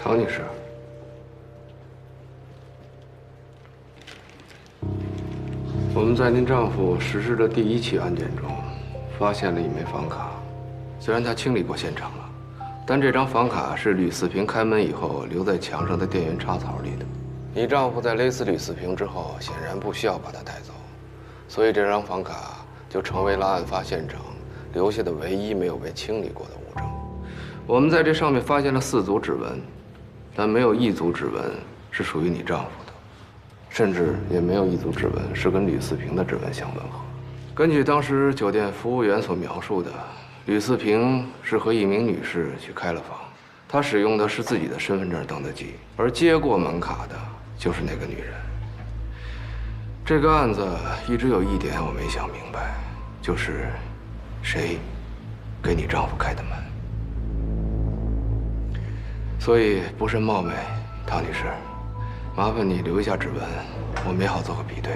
唐女士，我们在您丈夫实施的第1起案件中，发现了一枚房卡。虽然他清理过现场了，但这张房卡是吕四平开门以后留在墙上的电源插槽里的。你丈夫在勒死吕四平之后，显然不需要把它带走，所以这张房卡就成为了案发现场留下的唯一没有被清理过的物证。我们在这上面发现了4组指纹。 但没有1组指纹是属于你丈夫的，甚至也没有1组指纹是跟吕四平的指纹相吻合。根据当时酒店服务员所描述的，吕四平是和一名女士去开了房，他使用的是自己的身份证登的记，而接过门卡的就是那个女人。这个案子一直有一点我没想明白，就是谁给你丈夫开的门？ 所以不甚冒昧，唐女士，麻烦你留一下指纹，我们也好做个比对。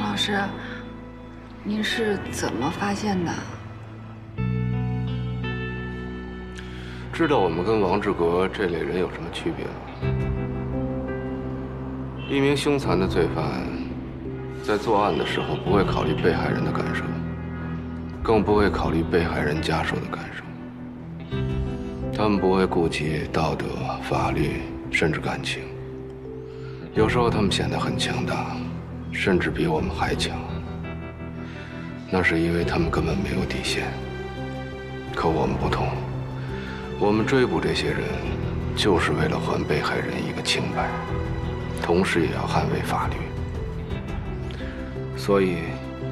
老师，您是怎么发现的？知道我们跟王志革这类人有什么区别吗？一名凶残的罪犯，在作案的时候不会考虑被害人的感受，更不会考虑被害人家属的感受。他们不会顾及道德、法律，甚至感情。有时候他们显得很强大。 甚至比我们还强，那是因为他们根本没有底线。可我们不同，我们追捕这些人，就是为了还被害人一个清白，同时也要捍卫法律。所以，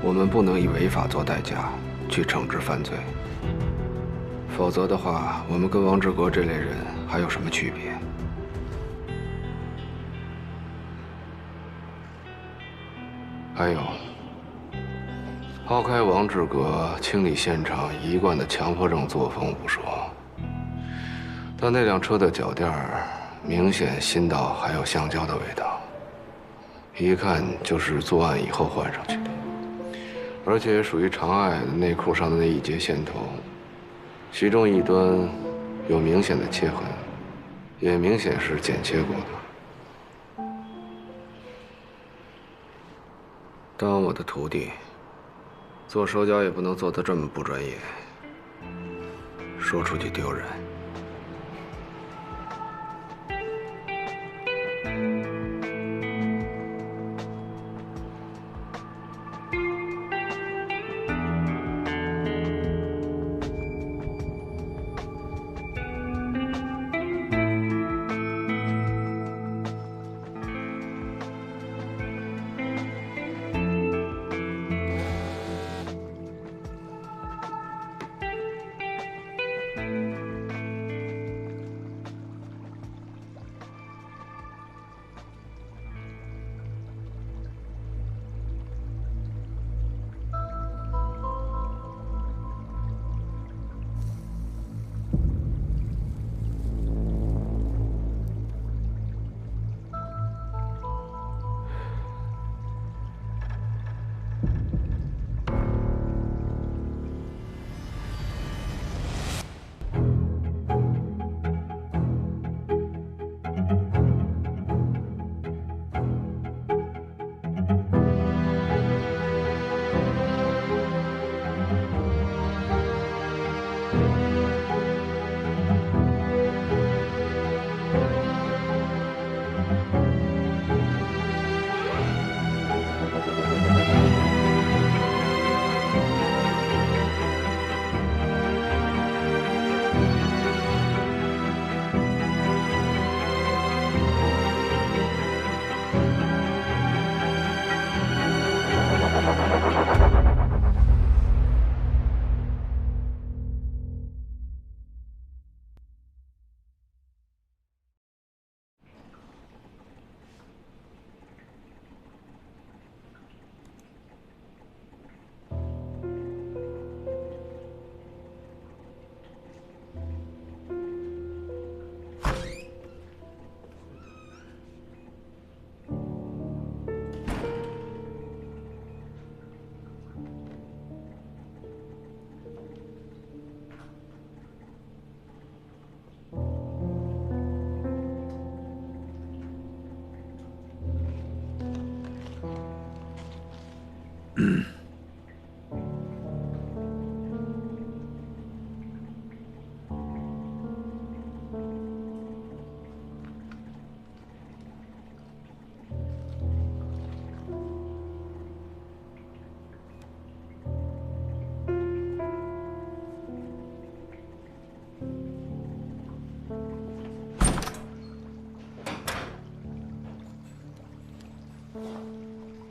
我们不能以违法做代价去惩治犯罪，否则的话，我们跟王志革这类人还有什么区别？ 还有，抛开王志革清理现场一贯的强迫症作风不说，但那辆车的脚垫明显新到还有橡胶的味道，一看就是作案以后换上去的，而且属于长爱的内裤上的那一节线头，其中一端有明显的切痕，也明显是剪切过的。 当我的徒弟，做手脚也不能做得这么不专业，说出去丢人。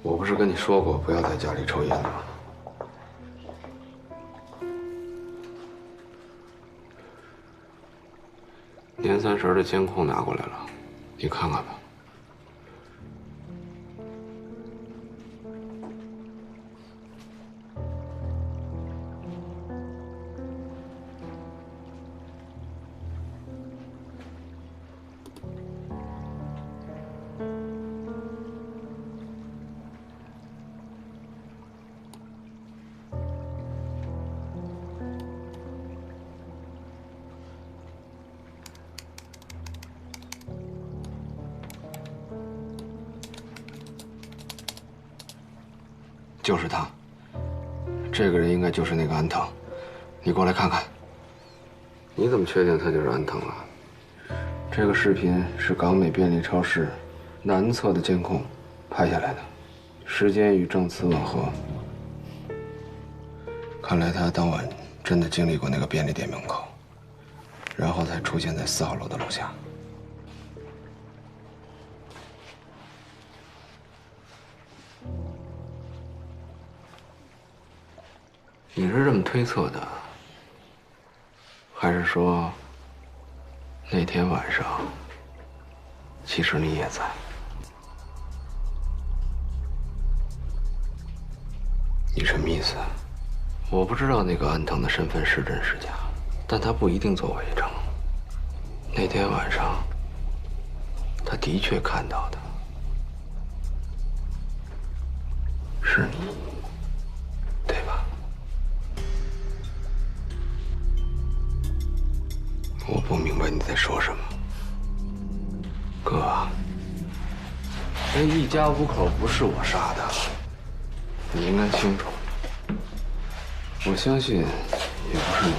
我不是跟你说过不要在家里抽烟的吗？年30的监控拿过来了，你看看吧。就是他，这个人应该就是那个安藤，你过来看看。你怎么确定他就是安藤啊？这个视频是港美便利超市南侧的监控拍下来的，时间与证词吻合。看来他当晚真的经历过那个便利店门口，然后才出现在4号楼的楼下。你是这么推测的，还是说那天晚上其实你也在？你什么意思？我不知道那个安藤的身份是真是假，但他不一定做伪证。那天晚上，他的确看到的是你，对吧？我不明白你在说什么，哥。这一家5口不是我杀的，你应该清楚。我相信也不是你。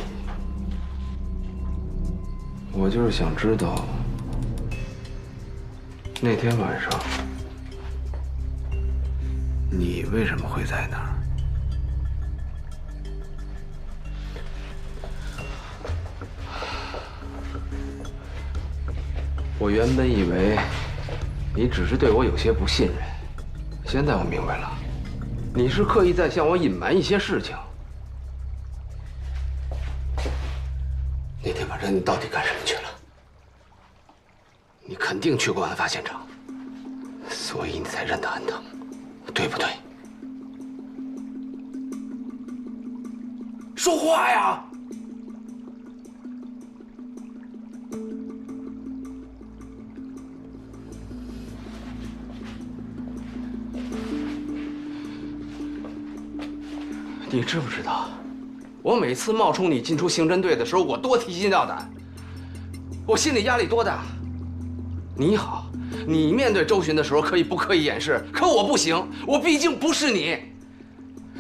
我就是想知道，那天晚上你为什么会在那儿？我原本以为你只是对我有些不信任，现在我明白了，你是刻意在向我隐瞒一些事情。那天晚上你到底干什么去了？你肯定去过案发现场，所以你才认得安藤，对不对？说话呀！你知不知道，我每次冒充你进出刑侦队的时候，我多提心吊胆，我心理压力多大？你好，你面对周巡的时候可以不刻意掩饰，可我不行，我毕竟不是你。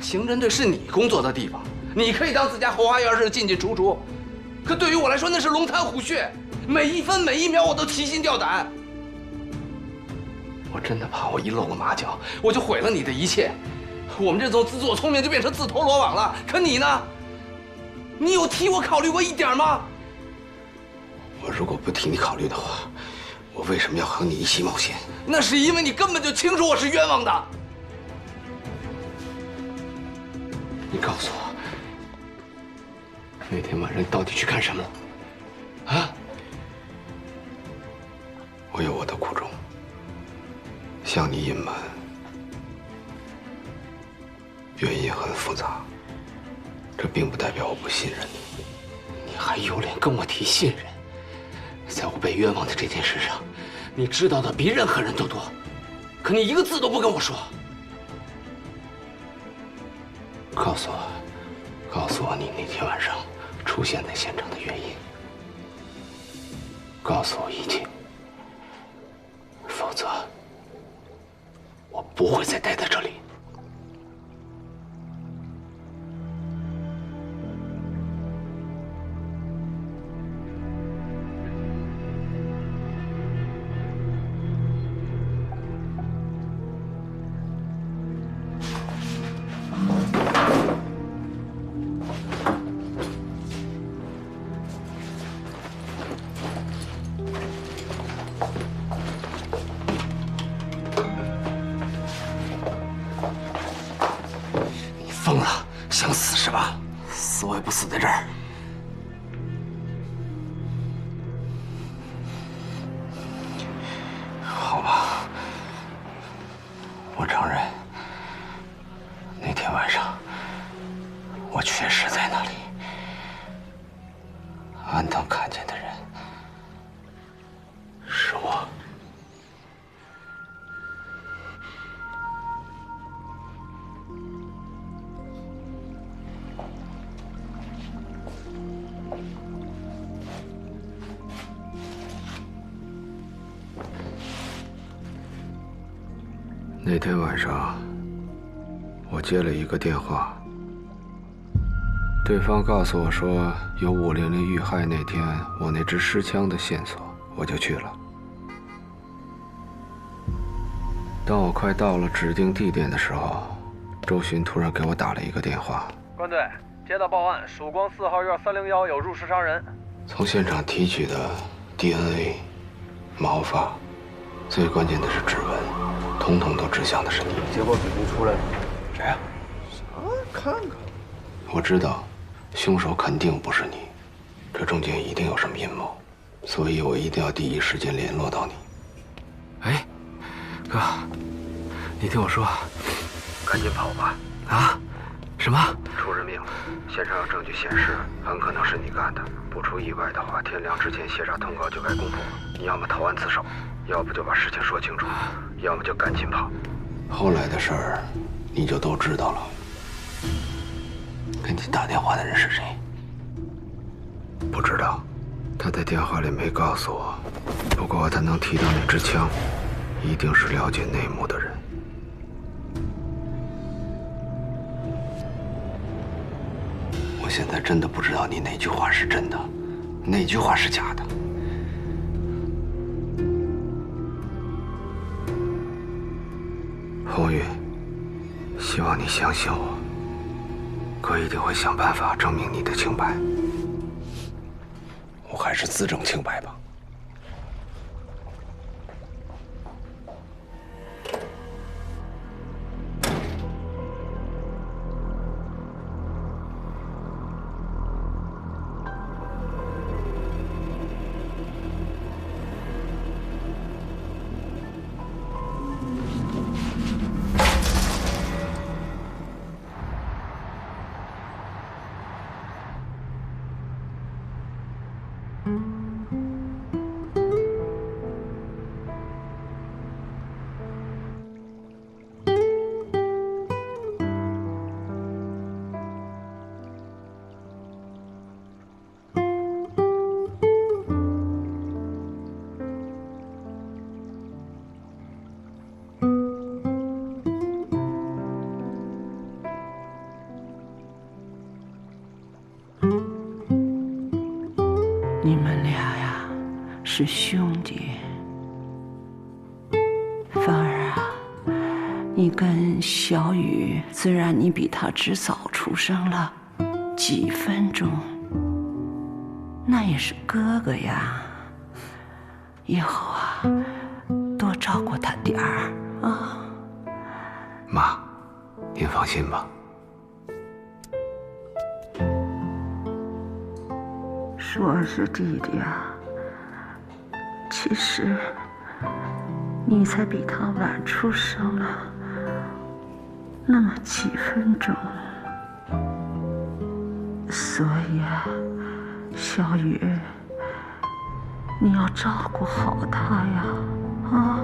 刑侦队是你工作的地方，你可以当自家后花园似的进进出出，可对于我来说那是龙潭虎穴，每一分每一秒我都提心吊胆。我真的怕我一露了马脚，我就毁了你的一切。我们这种自作聪明就变成自投罗网了。可你呢？你有替我考虑过一点吗？我如果不替你考虑的话，我为什么要和你一起冒险？那是因为你根本就清楚我是冤枉的。你告诉我，那天晚上你到底去干什么了？啊？我有我的苦衷，向你隐瞒。原因很复杂，这并不代表我不信任你。你还有脸跟我提信任？在我被冤枉的这件事上，你知道的比任何人都多，可你一个字都不跟我说。告诉我你那天晚上出现在现场的原因。告诉我一切，否则我不会再待在这里。想死是吧？死我也不死在这儿。好吧，我承认，那天晚上我确实在那里。安藤看见的人是我。那天晚上，我接了一个电话，对方告诉我说有500遇害那天我那支尸枪的线索，我就去了。当我快到了指定地点的时候，周巡突然给我打了一个电话。关队，接到报案，曙光4号院301有入室伤人。从现场提取的 DNA、毛发，最关键的是指纹，统统都指向的是你。结果肯定出来了。谁呀？啥？看看。我知道，凶手肯定不是你，这中间一定有什么阴谋，所以我一定要第一时间联络到你。哎，哥，你听我说，赶紧跑吧！啊？什么？出人命了！现场有证据显示，很可能是你干的。不出意外的话，天亮之前协查通告就该公布。你要么投案自首，要不就把事情说清楚，要么就赶紧跑。后来的事儿，你就都知道了。给你打电话的人是谁？不知道，他在电话里没告诉我。不过他能提到那支枪，一定是了解内幕的人。我现在真的不知道你哪句话是真的，哪句话是假的。红玉，希望你相信我。哥一定会想办法证明你的清白。我还是自证清白吧。你们俩呀，是兄弟。芳儿啊，你跟小雨，虽然你比他只早出生了几分钟，那也是哥哥呀。以后啊，多照顾他点儿啊。妈，您放心吧。说是弟弟啊，其实你才比他晚出生了那么几分钟，所以啊，小雨，你要照顾好他呀，啊。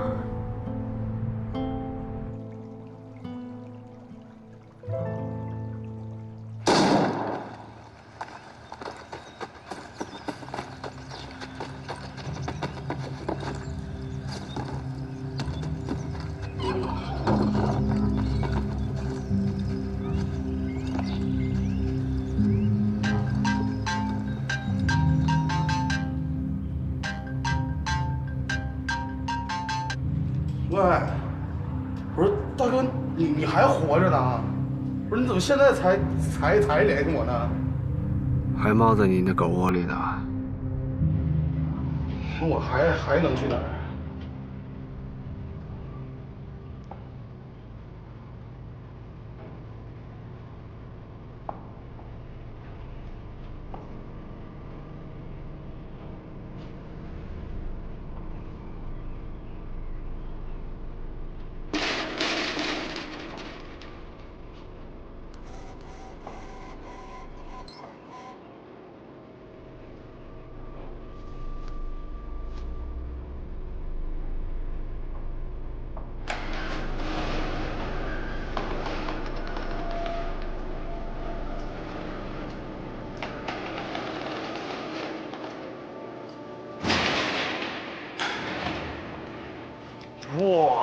喂，我说大哥，你还活着呢？不是你怎么现在才联系我呢？还猫在你那狗窝里呢。那我还能去哪儿？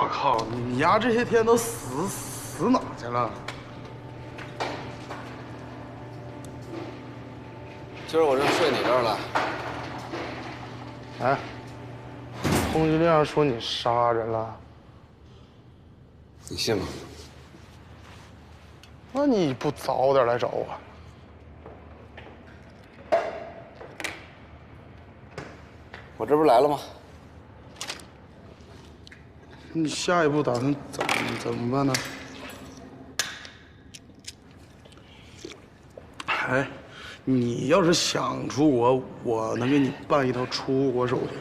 我靠，你丫这些天都死哪去了？今儿我这睡你这儿了。哎，通缉令上说你杀人了，你信吗？那你不早点来找我？我这不是来了吗？你下一步打算怎么办呢？哎，你要是想出国，我能给你办一套出国手续。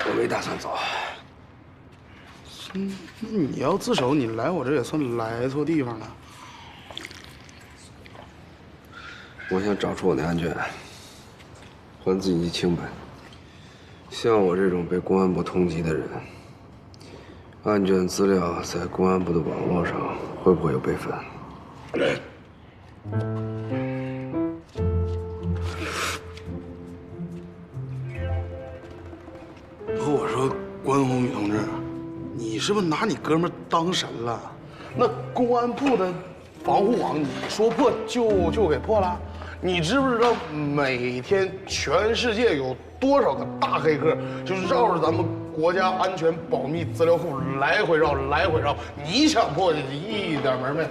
我没打算走。那你要自首，你来我这也算来错地方了。我想找出我的案卷，还自己清白。像我这种被公安部通缉的人，案卷资料在公安部的网络上会不会有备份？和我说，关宏宇同志，你是不是拿你哥们儿当神了？那公安部的防护网，你说破就给破了？你知不知道每天全世界有多少个大黑客，就是绕着咱们国家安全保密资料库来回绕，来回绕？你想破一点门没？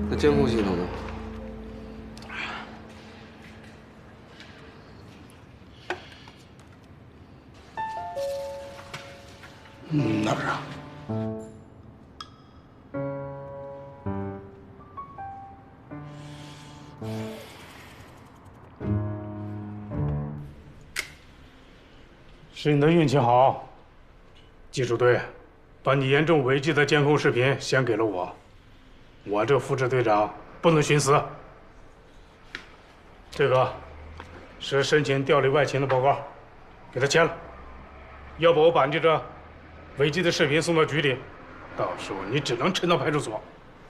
那监控系统呢？哪儿啊？是你的运气好，技术队把你严重违纪的监控视频先给了我，我这副支队长不能徇私。这个是申请调离外勤的报告，给他签了。要不我把你这违纪的视频送到局里，到时候你只能呈到派出所。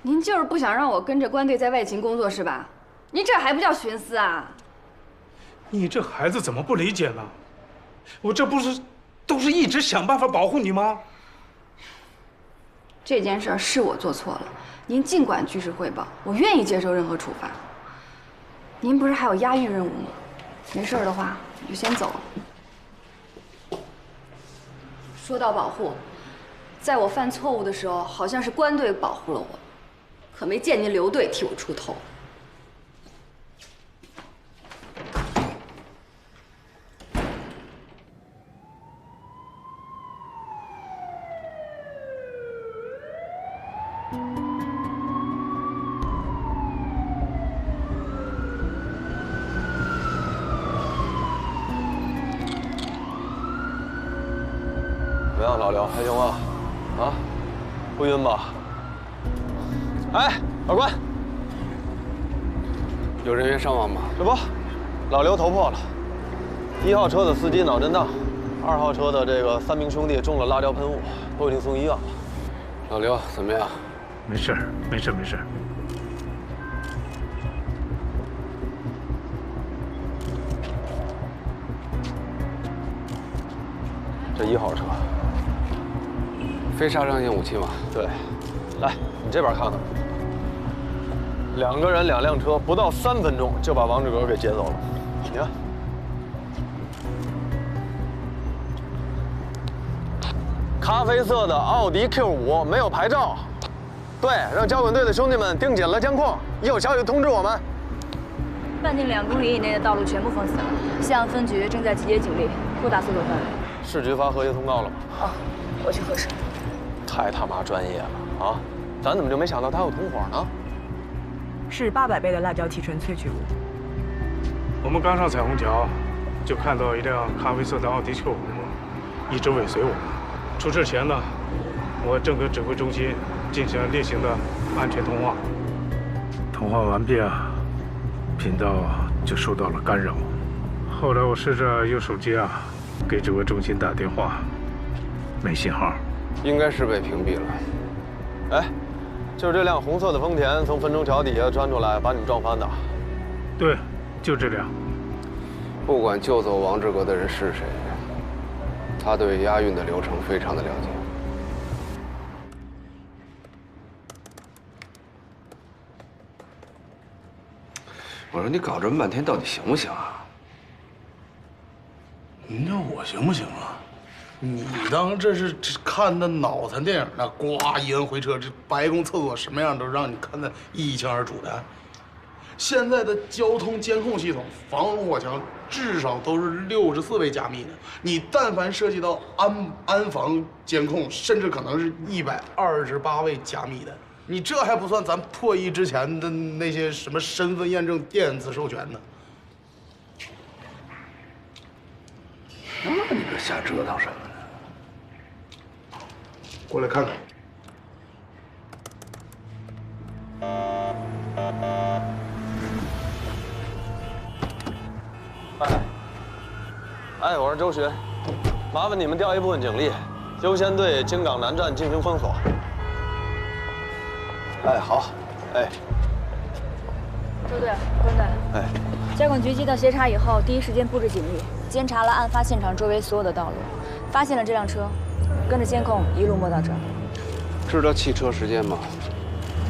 您就是不想让我跟着关队在外勤工作是吧？您这还不叫徇私啊？你这孩子怎么不理解呢？我这不是都是一直想办法保护你吗？这件事是我做错了，您尽管据实汇报，我愿意接受任何处罚。您不是还有押运任务吗？没事的话，我就先走了。说到保护，在我犯错误的时候，好像是关队保护了我，可没见您留队替我出头。怎么样，老刘，还行吗？啊，不晕吧？哎，二官，有人员伤亡吗？这不，老刘头破了，1号车的司机脑震荡，2号车的这个3名兄弟中了辣椒喷雾，都已经送医院了。老刘怎么样？没事，没事，没事。这1号车，非杀伤性武器吗？对，来，你这边看看，2个人2辆车，不到3分钟就把王志格给劫走了。你看，咖啡色的奥迪 Q5，没有牌照。对，让交管队的兄弟们盯紧了监控，一有消息通知我们。半径2公里以内的道路全部封死了，西安分局正在集结警力，扩大搜索范围。市局发和谐通告了吗？哦，我去核实。太他妈专业了啊！咱怎么就没想到他有同伙呢？是800倍的辣椒提纯萃取物。我们刚上彩虹桥，就看到一辆咖啡色的奥迪 Q5，一直尾随我们。出事前呢，我正和指挥中心进行例行的安全通话。通话完毕啊，频道就受到了干扰。后来我试着用手机给指挥中心打电话，没信号。应该是被屏蔽了。哎，就是这辆红色的丰田从汾中桥底下钻出来，把你们撞翻的。对，就这辆。不管救走王志革的人是谁，他对押运的流程非常的了解。我说你搞这么半天，到底行不行啊？您叫我行不行啊？你当这是看的脑残电影呢？呱，一人回车，这白宫厕所什么样都让你看得一清二楚的。现在的交通监控系统，防火墙至少都是64位加密的。你但凡涉及到安防监控，甚至可能是128位加密的。你这还不算咱破译之前的那些什么身份验证、电子授权呢。那你这瞎折腾什么呢？过来看看。哎，我是周巡，麻烦你们调一部分警力，优先对京港南站进行封锁。哎，好，哎，周队、关队，哎，交管局接到协查以后，第一时间布置警力，监察了案发现场周围所有的道路，发现了这辆车，跟着监控一路摸到这儿。知道汽车时间吗？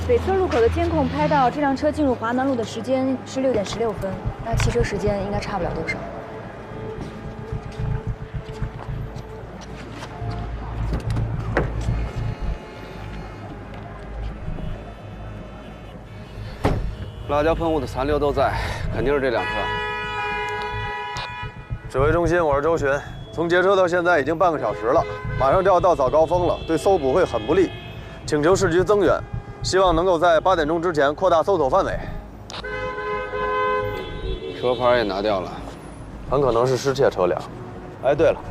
北侧路口的监控拍到这辆车进入华南路的时间是6点16分，那汽车时间应该差不了多少。辣椒喷雾的残留都在，肯定是这辆车。指挥中心，我是周巡，从劫车到现在已经半个小时了，马上就要到早高峰了，对搜捕会很不利，请求市局增援，希望能够在8点钟之前扩大搜索范围。车牌也拿掉了，很可能是失窃车辆。哎，对了，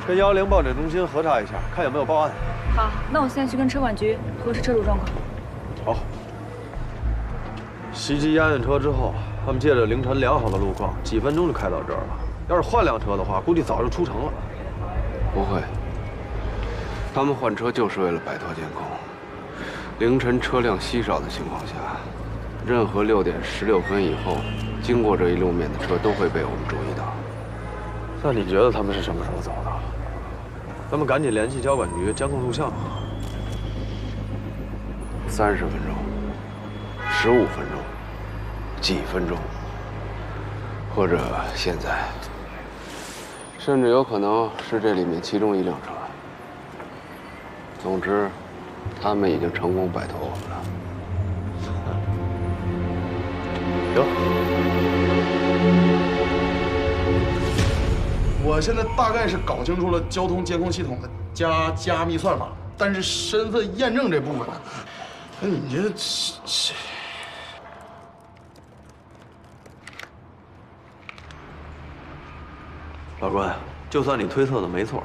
跟110报警中心核查一下，看有没有报案。好，那我现在去跟车管局核实车主状况。好。袭击押运车之后，他们借着凌晨良好的路况，几分钟就开到这儿了。要是换辆车的话，估计早就出城了。不会，他们换车就是为了摆脱监控。凌晨车辆稀少的情况下，任何6点16分以后经过这一路面的车都会被我们注意到。那你觉得他们是什么时候走的？咱们赶紧联系交管局监控录像。30分钟、15分钟、几分钟，或者现在，甚至有可能是这里面其中一辆车。总之，他们已经成功摆脱我们了。行。我现在大概是搞清楚了交通监控系统的加密算法，但是身份验证这部分呢，那你这老关，就算你推测的没错，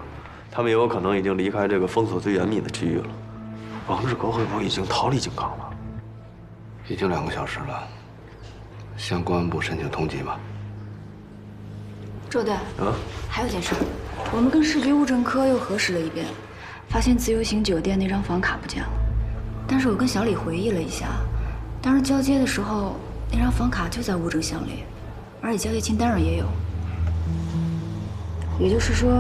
他们也有可能已经离开这个封锁最严密的区域了。王志革会不会已经逃离京港了？已经2个小时了，向公安部申请通缉吧。周队，啊，还有件事，我们跟市局物证科又核实了一遍，发现自由行酒店那张房卡不见了。但是我跟小李回忆了一下，当时交接的时候，那张房卡就在物证箱里，而且交接清单上也有。也就是说，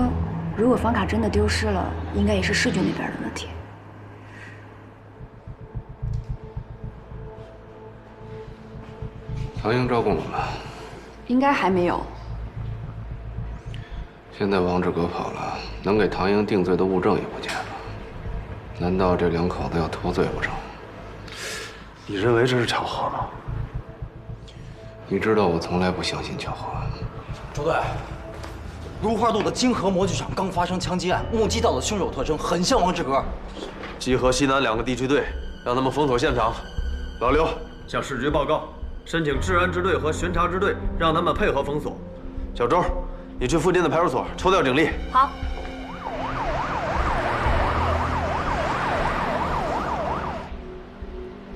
如果房卡真的丢失了，应该也是市局那边的问题。唐英招供了吗？应该还没有。现在王志革跑了，能给唐英定罪的物证也不见了。难道这2口子要脱罪不成？你认为这是巧合吗？你知道我从来不相信巧合。周队，如花路的金河模具厂刚发生枪击案，目击到的凶手特征很像王志革。集合西南2个地区队，让他们封锁现场。老刘，向市局报告，申请治安支队和巡查支队，让他们配合封锁。小周，你去附近的派出所抽调警力。好。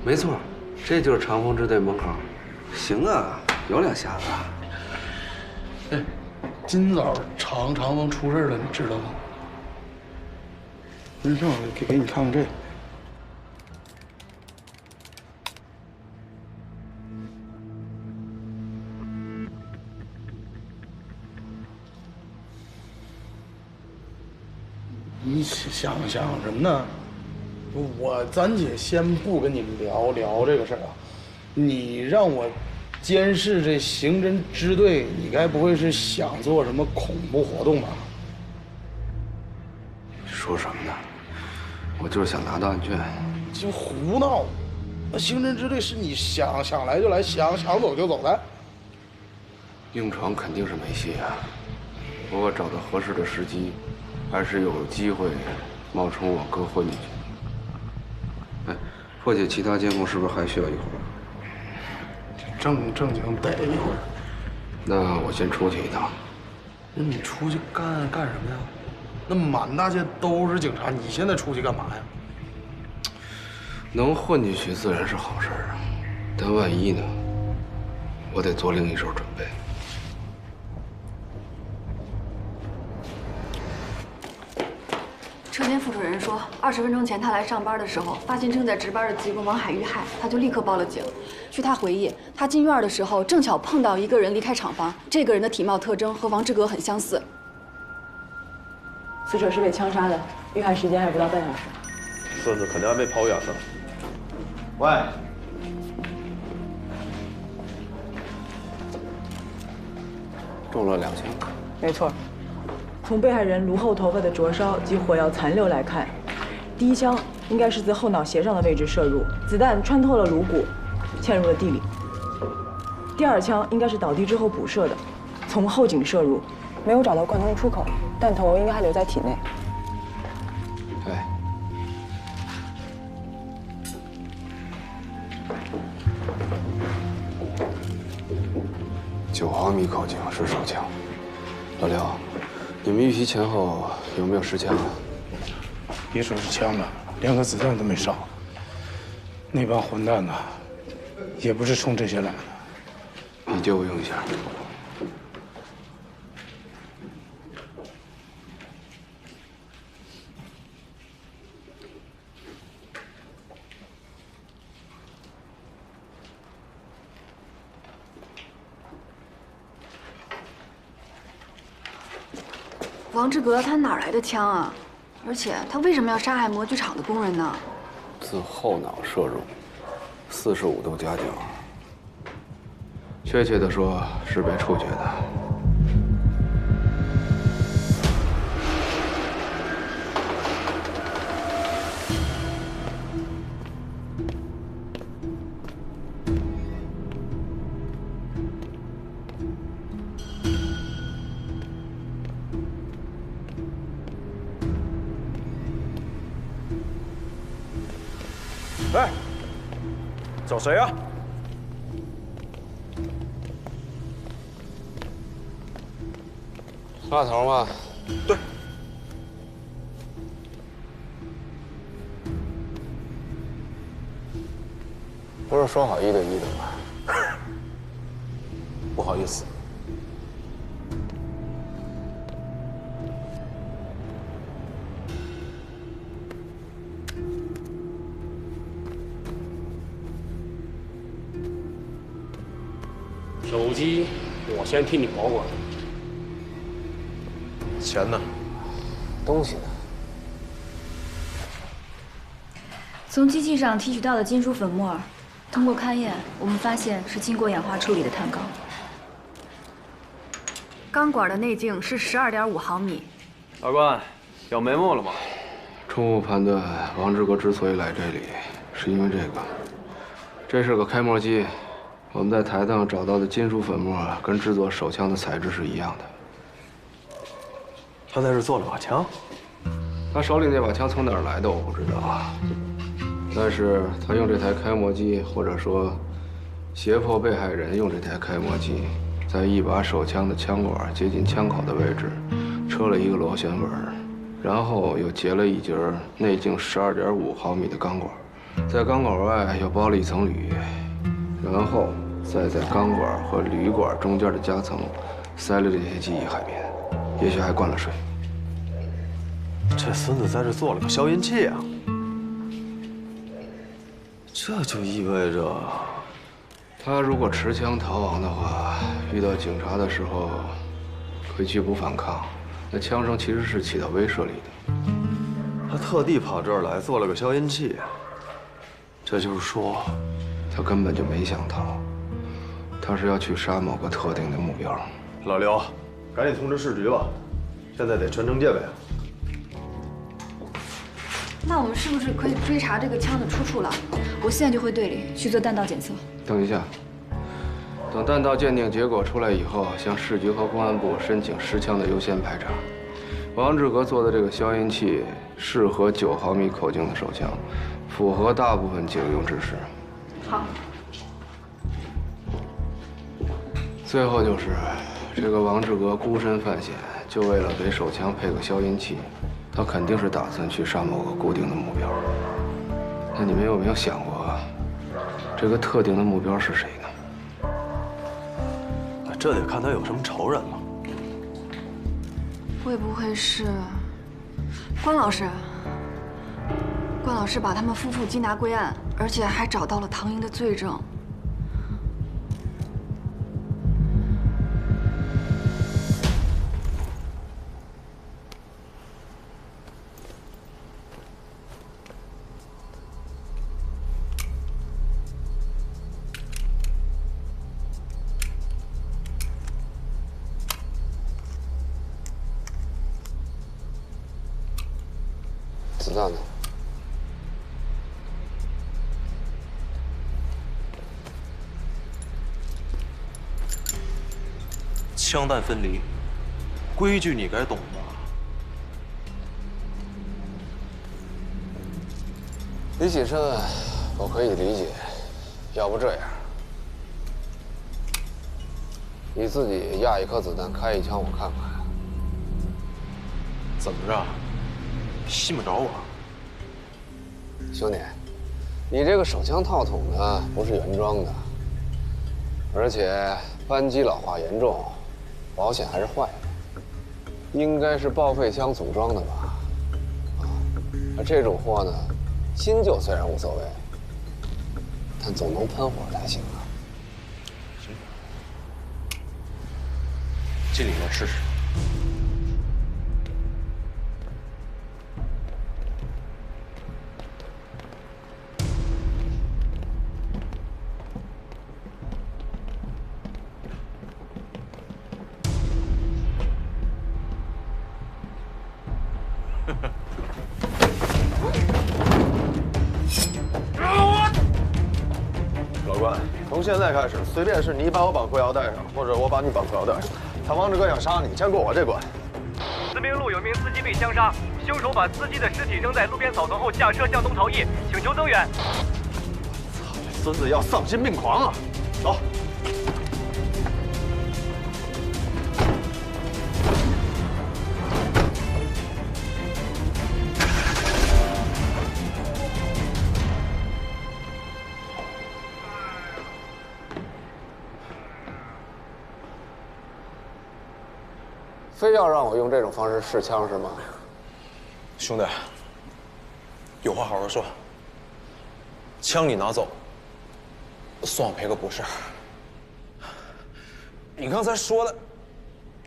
没错，这就是长风支队门口。行啊，有2下子。哎，今早长风出事了，你知道吗？那正好给你看看这个。你想什么呢？咱姐先不跟你聊这个事儿啊，你让我监视这刑侦支队，你该不会是想做什么恐怖活动吧？说什么呢？我就是想拿到案卷。就胡闹！那刑侦支队是你想来就来，想走就走的。硬闯肯定是没戏啊，不过找到合适的时机，还是有机会冒充我哥混进去。哎，破解其他监控是不是还需要一会儿？正经得一会儿。那我先出去一趟。那你出去干什么呀？那满大街都是警察，你现在出去干嘛呀？能混进去自然是好事啊，但万一呢？我得做另一手准备。车间副主任说，20分钟前他来上班的时候，发现正在值班的技工王海遇害，他就立刻报了警。据他回忆，他进院的时候正巧碰到一个人离开厂房，这个人的体貌特征和王志革很相似。死者是被枪杀的，遇害时间还不到半小时。孙子肯定还没跑远呢。喂，中了2枪。没错，从被害人颅后头发的灼烧及火药残留来看，第一枪应该是自后脑斜上的位置射入，子弹穿透了颅骨，嵌入了地里。第二枪应该是倒地之后补射的，从后颈射入，没有找到贯通出口，弹头应该还留在体内。哎，9毫米口径是手枪。老刘，你们遇袭前后有没有试枪啊？别说是枪了，连个子弹都没上。那帮混蛋呐，也不是冲这些来的。你借我用一下。王志革他哪来的枪啊？而且他为什么要杀害模具厂的工人呢？自后脑射入，45度夹角。确切的说是被处决的。哎，找谁啊？大头吧？对。不是说好1对1的吗？不好意思。手机我先替你保管。钱呢？东西呢？从机器上提取到的金属粉末，通过勘验，我们发现是经过氧化处理的碳钢。钢管的内径是12.5毫米。法官，有眉目了吗？初步判断，王志革之所以来这里，是因为这个。这是个开模机，我们在台上找到的金属粉末跟制作手枪的材质是一样的。他在这做了把枪。他手里那把枪从哪儿来的我不知道，但是他用这台开模机，或者说胁迫被害人用这台开模机，在一把手枪的枪管接近枪口的位置，车了一个螺旋纹，然后又结了一节内径12.5毫米的钢管，在钢管外又包了一层铝，然后再在钢管和铝管中间的夹层塞了这些记忆海绵，也许还灌了水。这孙子在这做了个消音器啊！这就意味着，他如果持枪逃亡的话，遇到警察的时候可以拒捕反抗，那枪声其实是起到威慑力的。他特地跑这儿来做了个消音器，这就是说，他根本就没想逃，他是要去杀某个特定的目标。老刘，赶紧通知市局吧，现在得全城戒备。那我们是不是可以追查这个枪的出处了？我现在就回队里去做弹道检测。等一下，等弹道鉴定结果出来以后，向市局和公安部申请实枪的优先排查。王志革做的这个消音器适合9毫米口径的手枪，符合大部分警用知识。好。最后就是这个王志革孤身犯险，就为了给手枪配个消音器，他肯定是打算去杀某个固定的目标。那你们有没有想过，这个特定的目标是谁呢？那这得看他有什么仇人了。会不会是关老师？关老师把他们夫妇缉拿归案，而且还找到了唐英的罪证。子弹呢？枪弹分离，规矩你该懂吧？李谨慎，我可以理解。要不这样，你自己压一颗子弹，开一枪，我看看。怎么着？信不着我？兄弟，你这个手枪套筒呢，不是原装的，而且扳机老化严重，保险还是坏的，应该是报废枪组装的吧？啊，这种货呢，新旧虽然无所谓，但总能喷火才行啊。行，进里面试试。老关，从现在开始，随便是你把我绑裤腰带上，或者我把你绑裤腰带上，他王志革想杀你，先过我这关。思明路有名司机被枪杀，凶手把司机的尸体扔在路边草丛后下车向东逃逸，请求增援。操，这孙子要丧心病狂啊！走。非要让我用这种方式试枪是吗？兄弟，有话好好说。枪你拿走，算我赔个不是。你刚才说的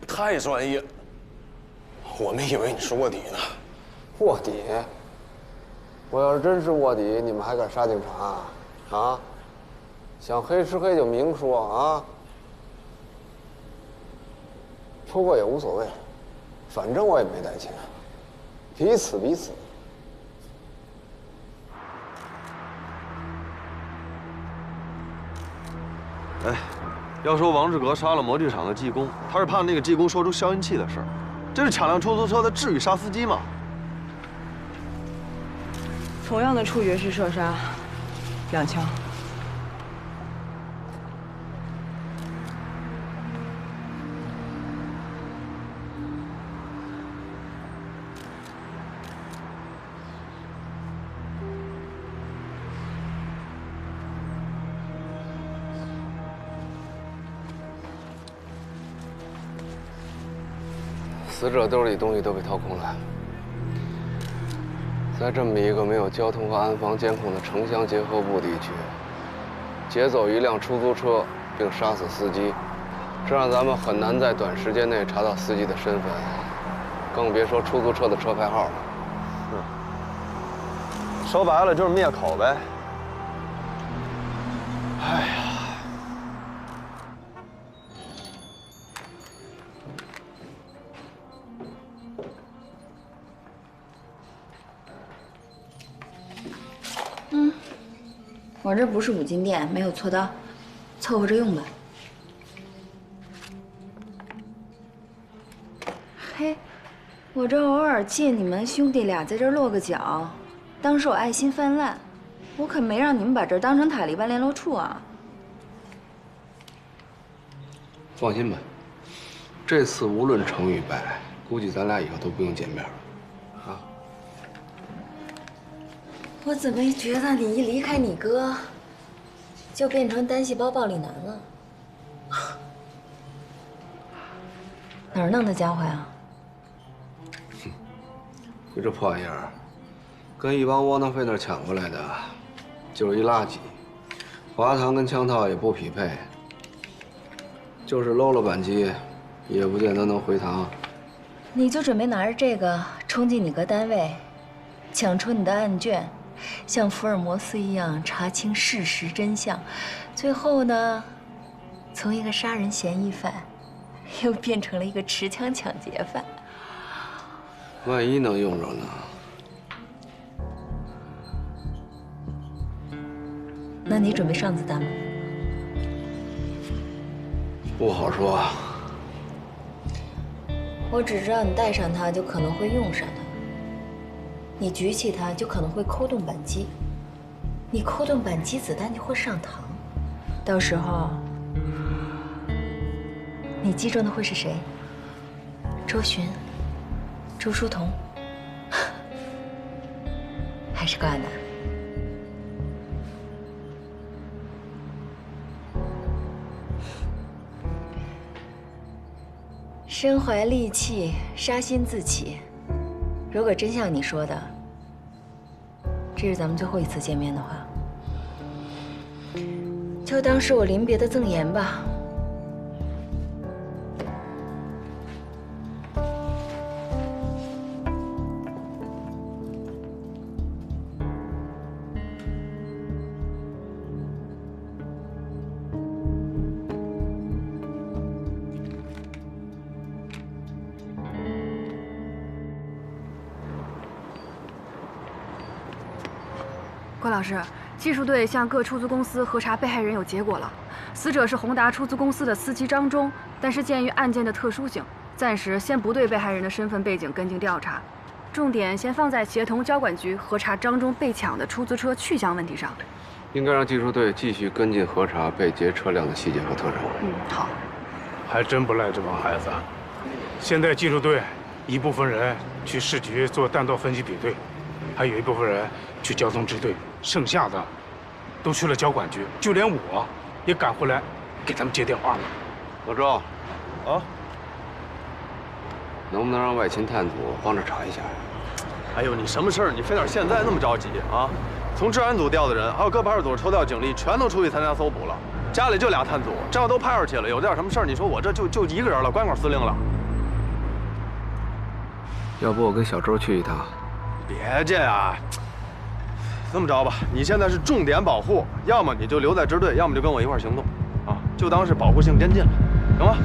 太专业了，我们以为你是卧底呢。卧底？我要是真是卧底，你们还敢杀警察？啊？想黑吃黑就明说啊！不过也无所谓，反正我也没带钱，彼此彼此。哎，要说王志革杀了模具厂的技工，他是怕那个技工说出消音器的事儿。这是抢辆出租车的，至于杀司机吗？同样的处决式射杀，2枪。死者兜里东西都被掏空了，在这么一个没有交通和安防监控的城乡结合部地区，劫走一辆出租车并杀死司机，这让咱们很难在短时间内查到司机的身份，更别说出租车的车牌号了。说白了就是灭口呗。哎呀，我这不是五金店，没有锉刀，凑合着用吧。嘿，我这偶尔借你们兄弟俩在这落个脚，当是我爱心泛滥，我可没让你们把这当成塔利班联络处啊。放心吧，这次无论成与败，估计咱俩以后都不用见面了。 我怎么觉得你一离开你哥，就变成单细胞暴力男了？哪儿弄的家伙呀？哼，就这破玩意儿，跟一帮窝囊废那儿抢过来的，就是一垃圾。滑膛跟枪套也不匹配，就是搂了扳机，也不见得能回膛。你就准备拿着这个冲进你哥单位，抢出你的案卷？ 像福尔摩斯一样查清事实真相，最后呢，从一个杀人嫌疑犯，又变成了一个持枪抢劫犯。万一能用着呢？那你准备上子弹吗？不好说。我只知道你带上它就可能会用上它。 你举起它就可能会扣动扳机，你扣动扳机，子弹就会上膛。到时候，你击中的会是谁？周巡、周书童，还是高安南？身怀利器，杀心自起。 如果真像你说的，这是咱们最后一次见面的话，就当是我临别的赠言吧。关老师，技术队向各出租公司核查被害人有结果了，死者是宏达出租公司的司机张忠，但是鉴于案件的特殊性，暂时先不对被害人的身份背景跟进调查，重点先放在协同交管局核查张忠被抢的出租车去向问题上。应该让技术队继续跟进核查被劫车辆的细节和特征。好。还真不赖这帮孩子。现在技术队一部分人去市局做弹道分析比对，还有一部分人去交通支队。 剩下的都去了交管局，就连我也赶回来给他们接电话了。老周，啊，能不能让外勤探组帮着查一下？哎呦，你什么事儿？你非得现在那么着急啊？从治安组调的人，还有各派出所抽调警力，全都出去参加搜捕了。家里就俩探组，这要都派出去了，有点什么事儿，你说我这就一个人了，关管司令了。要不我跟小周去一趟？别介啊！ 这么着吧，你现在是重点保护，要么你就留在支队，要么就跟我一块行动，啊，就当是保护性监禁了，行吗？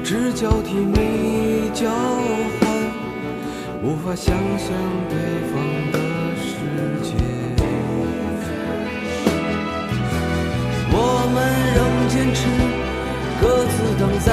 只交替没交换，无法想象对方的世界。我们仍坚持，各自等在